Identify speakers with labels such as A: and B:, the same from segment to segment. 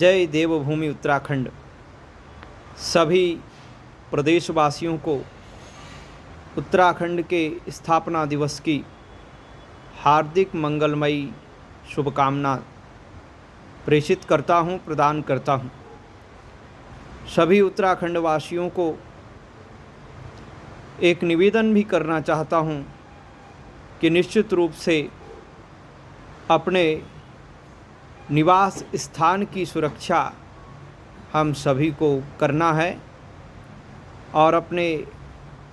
A: जय देवभूमि उत्तराखंड। सभी प्रदेशवासियों को उत्तराखंड के स्थापना दिवस की हार्दिक मंगलमयी शुभकामना प्रेषित करता हूं, प्रदान करता हूं। सभी उत्तराखंड वासियों को एक निवेदन भी करना चाहता हूं कि निश्चित रूप से अपने निवास स्थान की सुरक्षा हम सभी को करना है और अपने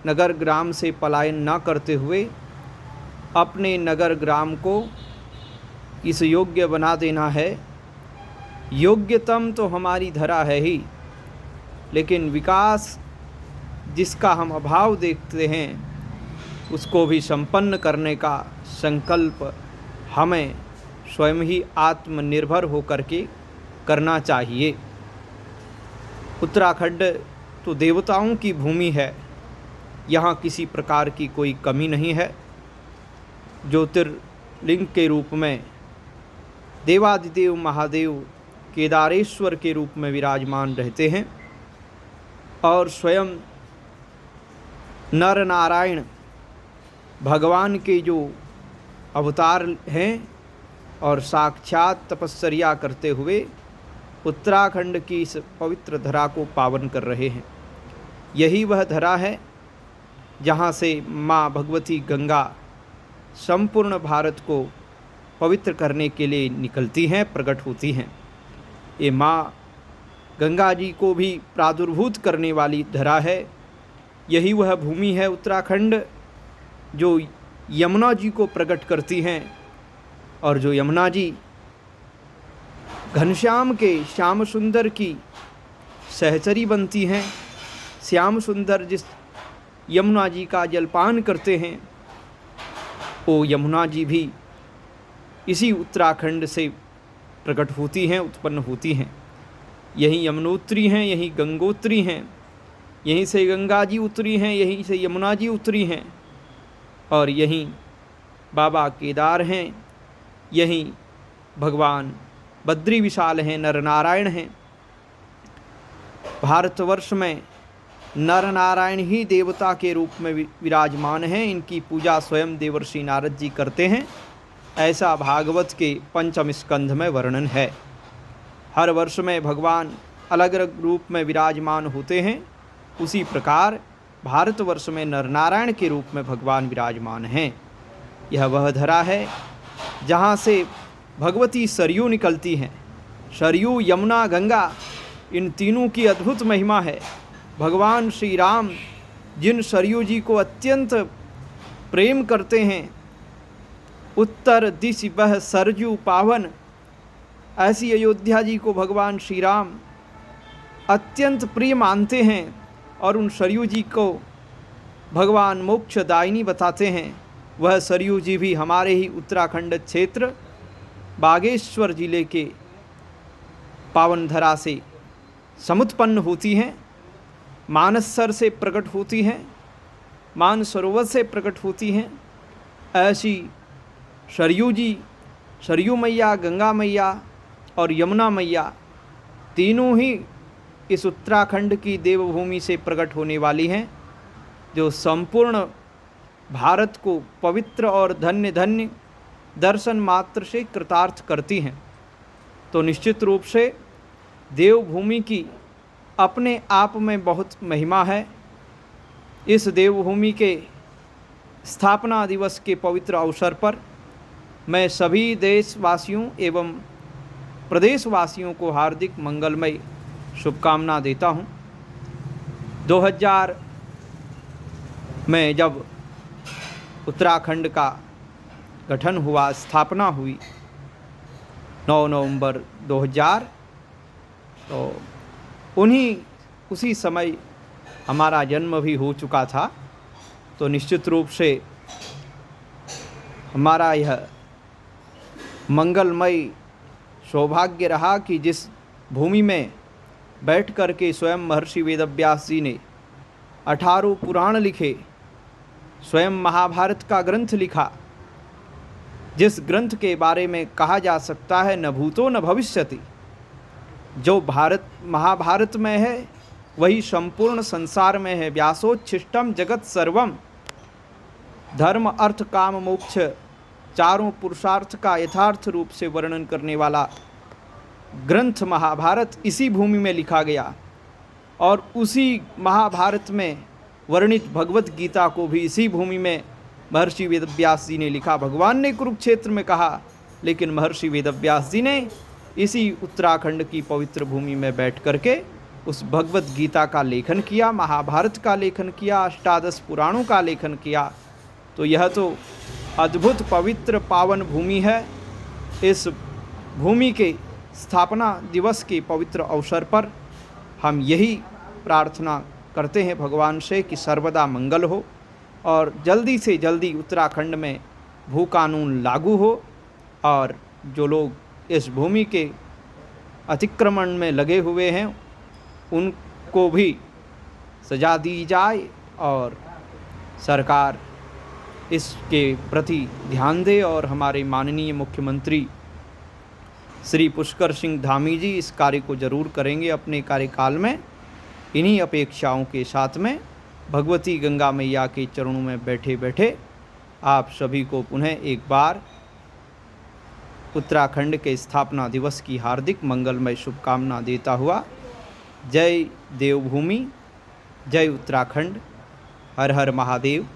A: नगर ग्राम से पलायन न करते हुए अपने नगर ग्राम को इस योग्य बना देना है। योग्यतम तो हमारी धरा है ही, लेकिन विकास जिसका हम अभाव देखते हैं उसको भी संपन्न करने का संकल्प हमें स्वयं ही आत्मनिर्भर होकर के करना चाहिए। उत्तराखंड तो देवताओं की भूमि है, यहाँ किसी प्रकार की कोई कमी नहीं है। ज्योतिर्लिंग के रूप में देवादिदेव महादेव केदारेश्वर के रूप में विराजमान रहते हैं और स्वयं नर नारायण भगवान के जो अवतार हैं और साक्षात तपस्या करते हुए उत्तराखंड की इस पवित्र धरा को पावन कर रहे हैं। यही वह धरा है जहाँ से माँ भगवती गंगा संपूर्ण भारत को पवित्र करने के लिए निकलती हैं, प्रकट होती हैं। ये माँ गंगा जी को भी प्रादुर्भूत करने वाली धरा है। यही वह भूमि है उत्तराखंड जो यमुना जी को प्रकट करती हैं और जो यमुना जी घनश्याम के श्याम सुंदर की सहचरी बनती हैं। श्याम सुंदर जिस यमुना जी का जलपान करते हैं वो यमुना जी भी इसी उत्तराखंड से प्रकट होती हैं, उत्पन्न होती हैं। यहीं यमुनोत्री हैं, यहीं गंगोत्री हैं, यहीं से गंगा जी उतरी हैं, यहीं से यमुना जी उतरी हैं और यहीं बाबा केदार हैं, यहीं भगवान बद्री विशाल हैं, नर नारायण हैं। भारतवर्ष में नर नारायण ही देवता के रूप में विराजमान हैं। इनकी पूजा स्वयं देवर्षि नारद जी करते हैं, ऐसा भागवत के पंचम स्कंध में वर्णन है। हर वर्ष में भगवान अलग अलग रूप में विराजमान होते हैं, उसी प्रकार भारतवर्ष में नर नारायण के रूप में भगवान विराजमान हैं। यह वह धरा है जहाँ से भगवती सरयू निकलती हैं। सरयू, यमुना, गंगा, इन तीनों की अद्भुत महिमा है। भगवान श्री राम जिन सरयू जी को अत्यंत प्रेम करते हैं, उत्तर दिश बह सरयू पावन, ऐसी अयोध्या जी को भगवान श्री राम अत्यंत प्रिय मानते हैं और उन सरयू जी को भगवान मोक्षदायिनी बताते हैं। वह सरयू जी भी हमारे ही उत्तराखंड क्षेत्र बागेश्वर जिले के पावन धरा से समुत्पन्न होती हैं। मानससर से प्रकट होती हैं, मानसरोवर से प्रकट होती हैं। ऐसी सरयू जी, सरयू मैया, गंगा मैया और यमुना मैया तीनों ही इस उत्तराखंड की देवभूमि से प्रकट होने वाली हैं, जो संपूर्ण भारत को पवित्र और धन्य धन्य दर्शन मात्र से कृतार्थ करती हैं। तो निश्चित रूप से देवभूमि की अपने आप में बहुत महिमा है। इस देवभूमि के स्थापना दिवस के पवित्र अवसर पर मैं सभी देशवासियों एवं प्रदेशवासियों को हार्दिक मंगलमय शुभकामना देता हूँ। 2000 में जब उत्तराखंड का गठन हुआ, स्थापना हुई 9 नवंबर 2000, तो उसी समय हमारा जन्म भी हो चुका था। तो निश्चित रूप से हमारा यह मंगलमय सौभाग्य रहा कि जिस भूमि में बैठ कर के स्वयं महर्षि वेदव्यास जी ने 18 पुराण लिखे, स्वयं महाभारत का ग्रंथ लिखा, जिस ग्रंथ के बारे में कहा जा सकता है न भूतो न भविष्यति, जो भारत महाभारत में है वही संपूर्ण संसार में है। व्यासोच्छिष्टम जगत सर्वम, धर्म अर्थ काम मोक्ष चारों पुरुषार्थ का यथार्थ रूप से वर्णन करने वाला ग्रंथ महाभारत इसी भूमि में लिखा गया। और उसी महाभारत में वर्णित भगवत गीता को भी इसी भूमि में महर्षि वेदव्यास जी ने लिखा। भगवान ने कुरुक्षेत्र में कहा, लेकिन महर्षि वेदव्यास जी ने इसी उत्तराखंड की पवित्र भूमि में बैठ करके उस भगवत गीता का लेखन किया, महाभारत का लेखन किया, अष्टादश पुराणों का लेखन किया। तो यह तो अद्भुत पवित्र पावन भूमि है। इस भूमि के स्थापना दिवस के पवित्र अवसर पर हम यही प्रार्थना करते हैं भगवान से कि सर्वदा मंगल हो और जल्दी से जल्दी उत्तराखंड में भू कानून लागू हो और जो लोग इस भूमि के अतिक्रमण में लगे हुए हैं उनको भी सजा दी जाए और सरकार इसके प्रति ध्यान दे और हमारे माननीय मुख्यमंत्री श्री पुष्कर सिंह धामी जी इस कार्य को जरूर करेंगे अपने कार्यकाल में। इन्हीं अपेक्षाओं के साथ में भगवती गंगा मैया के चरणों में बैठे बैठे आप सभी को पुनः एक बार उत्तराखंड के स्थापना दिवस की हार्दिक मंगलमय शुभकामना देता हुआ, जय देवभूमि, जय उत्तराखंड, हर हर महादेव।